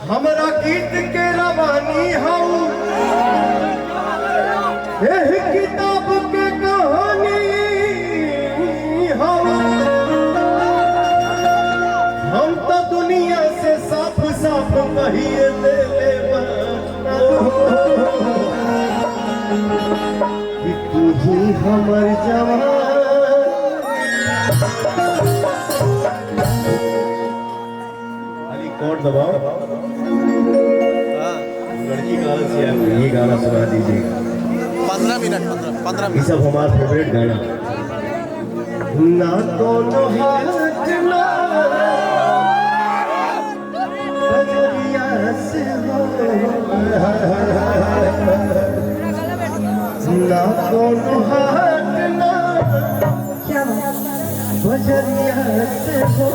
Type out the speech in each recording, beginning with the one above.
हमरा गीत के रवानी हूँ एह किताब के कहानी हूँ। हम तो दुनिया से साफ साफ कहिए दे कि तू ही हमर जवान। कौन दबाओ लड़की गाना से ये गाना सुना दीजिए 15 मिनट। ये सब हमारा फेवरेट गाना। ना दोनों हाथ ना बजरिया से हो ना दोनों हाथ ना बजरिया से हो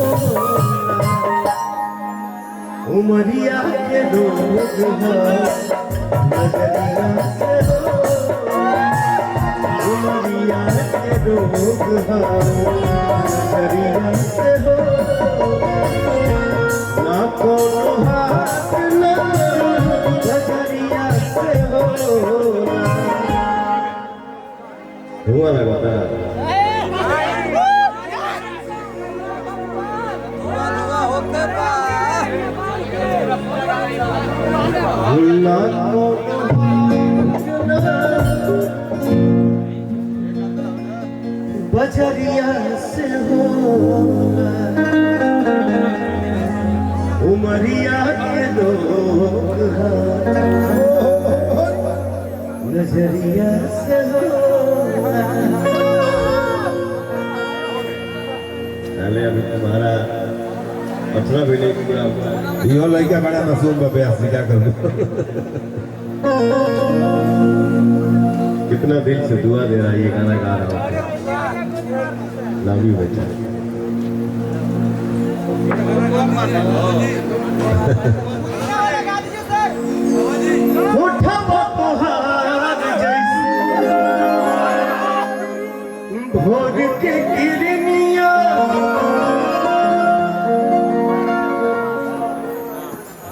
उमरिया के लोग नजरिया से हो उमरिया के लोग नजरिया से हो ना कोनो हाथ ना नजरिया से हो। धुआं लगाता है बजरिया से हो उमरिया के लोग नजरिया से हो। अभी तुम्हारा पथरा भी नहीं पूरा हुआ। यो लड़का बड़ा मासूम बाबे क्या करूं। कितना दिल से दुआ दे रहा है ये गाना गा रहा हूँ। लव यू बेटा। उठा बहार जैसे भोर के किरनिया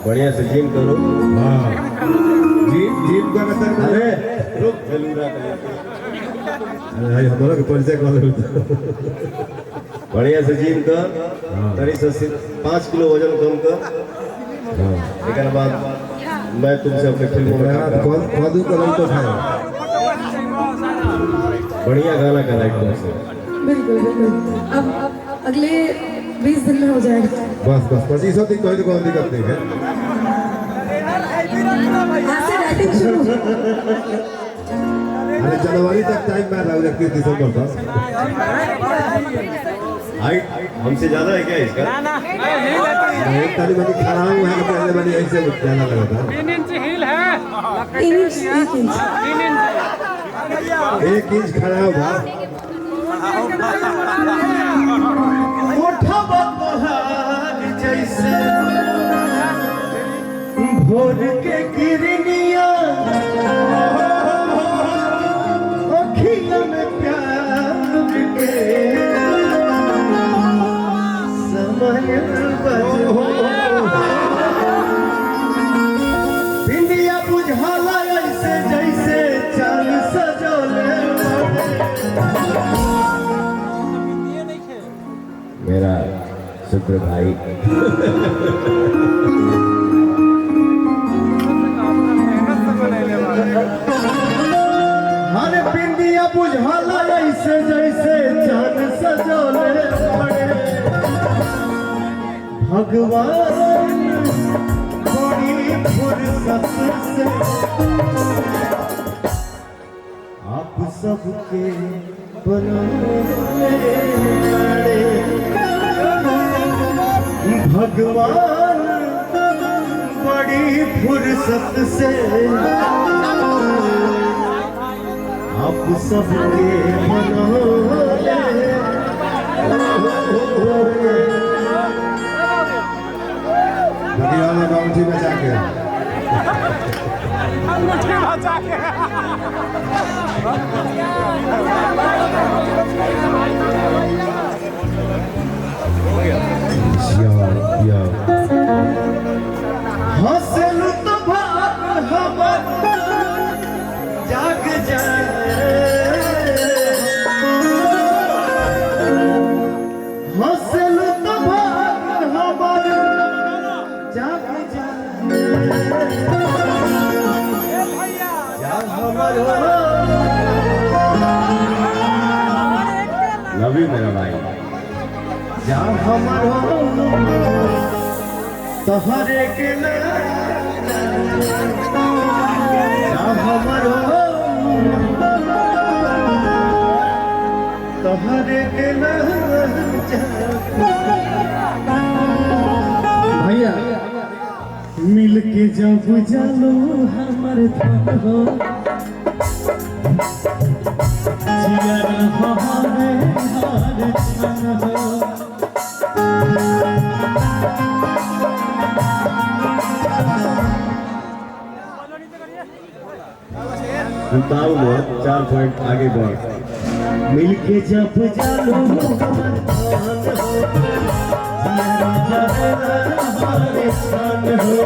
बढ़िया से जिम करो। हाँ जीप का मतलब अरे रुक जलूरा हमारा के परिचय कर लो। बढ़िया से जिम कर करीब से 5 किलो वजन कम कर। एक बाद मैं तुमसे अपने फिल्मों में कदू कदम तो खाए। बढ़िया गाना करा एकदम से। बिल्कुल बिल्कुल। अब अगले 20 दिन में हो जाएगा। बस 25 दिन कोई तो दिक्कत नहीं है। आज से राइटिंग शुरू। अरे जनवरी तक टाइम मैं रहा 31 दिसंबर तक। हाइट हमसे ज्यादा है क्या इसका? एक ताली बनी खड़ा हूँ है पहले बनी ऐसे जाना लगा था। 3 इंच हील है। 3 इंच 1 इंच खड़ा होगा। उठा बहार जैसे भोर के किरनिया अखियों में प्यार के समय बजो बिंदिया बुझाला ऐसे जैसे चांद सजोले मेरा शुक्र भाई। हर बिंदिया बुझाला ऐसे जैसे चांद सजोले पड़े भगवान बड़ी फुर्सत से आप सबके बनाए भगवान बड़ी फुर्सत से आप सबके बनाए। बढ़िया वाला गाँव में जाके अंगूठी बचा के या लव यू मेरा भाई। जा हमारो तोहरे के जा हमारो तोहरे के भैया मिल के जब जानो हमर धन हो जिया हमारे हर क्षण हो उतारू लो 4 पॉइंट आगे बढ़। मिलके जब जानो हमर धन हो जिया हमारे क्षण हो।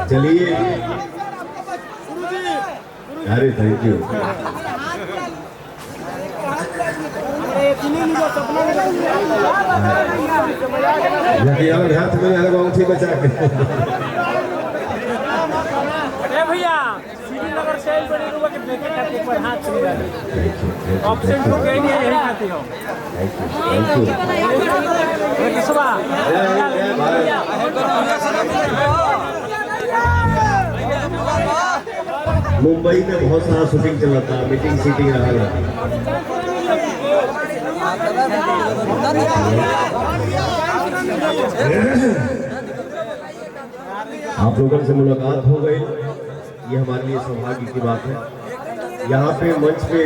चलिए, अरे थैंक यू। हाथ में अंगूठी बचा के भैया श्रीनगर से बड़ी रुपए के देखे खाते पर हाथ चली जाती ऑप्शन को गई नहीं यही खाती हो। मुंबई में बहुत सारा शूटिंग चला था, मीटिंग सीटिंग रहा। आप लोगों से मुलाकात हो गई, ये हमारे लिए सौभाग्य की बात है। यहाँ पे मंच पे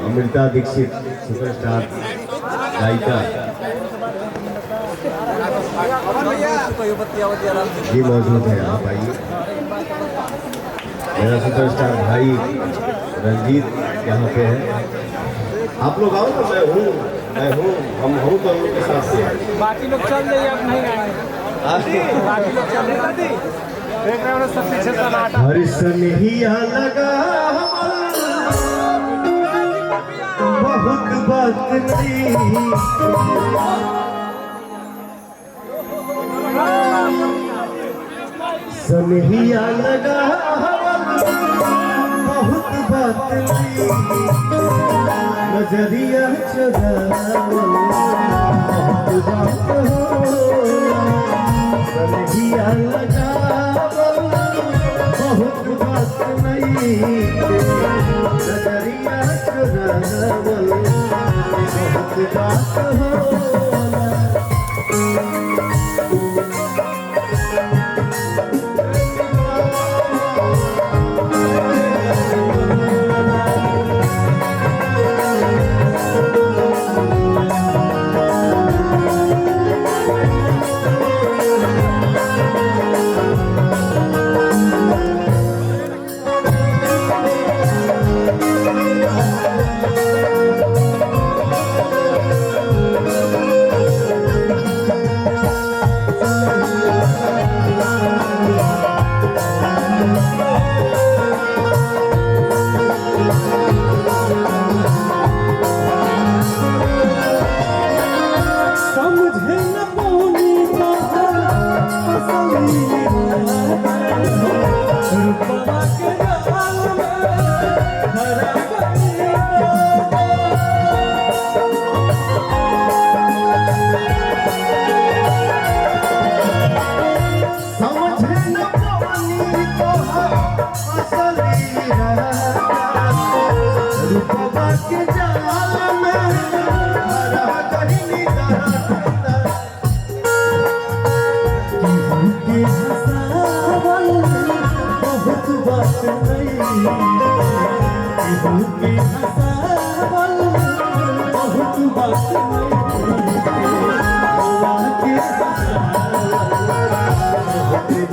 अमृता दीक्षित सुपरस्टार गायिका जी मौजूद है, आप आइए। मेरा सुपरस्टार भाई रंजीत यहाँ पे है। आप लोग आओ तो मैं हूँ, हम हूँ तो हम लोग के साथ से। बाकी लोग चल रहे आप नहीं आए, बाकी लोग चल रहे देख रहे हो सब पीछे सन्नाटा। हर सनहिया लगा बहुत बात नहीं, सनहिया लगा बहुत बात नहीं, नजरिया चुरावल बहुत बात हो, सनहिया लगा बहुत बात नहीं, नजरिया चुरावल बहुत बात हो।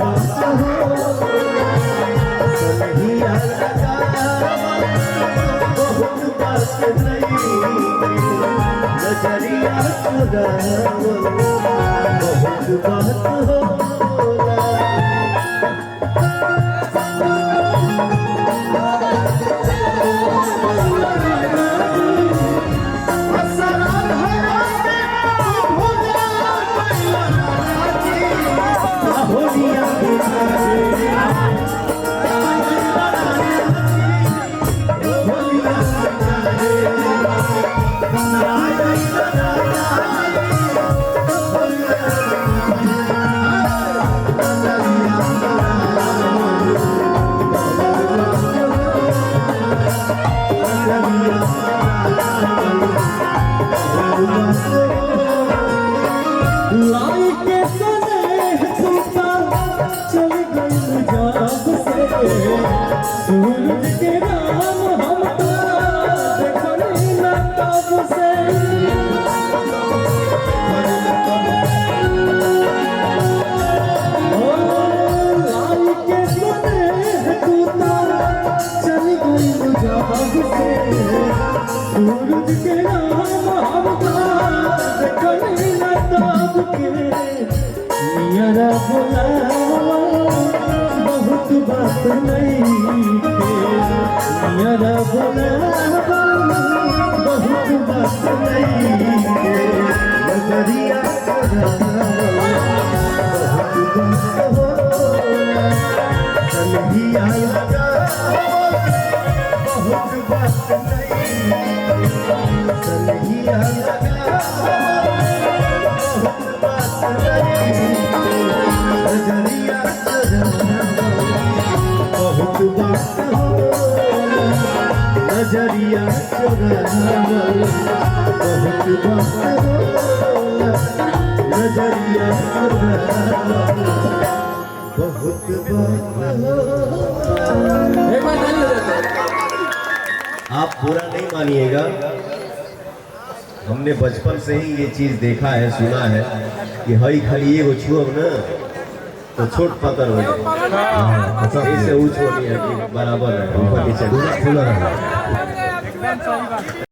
बात हो सनहिया लगावल बहुत बात नहीं नजरिया चुरावल बहुत बात होला सूरज के नाम हम देखनी न तब से लाल के सने तू चल गई जब से सूरज के नाम हम देखनी न तब के नियरा बोला बहुत बात नहीं मेरा बोला बहुत बात नहीं नजरिया बहुत बात होला सनहिया लगावल बहुत बात नहीं सनहिया लगावल बहुत बात नहीं नजरिया बहुत बात होला नजरिया चुरावल बहुत बात होला नजरिया चुरावल बहुत बात होला। आप पूरा नहीं मानिएगा, हमने बचपन से ही ये चीज देखा है सुना है कि हई खाली एगो छुअब ना तो छोट पतर हो जाए ऐसे ऊंच नहीं है कि बराबर है ऊपर नीचे खुला रहा। एकदम सही बात।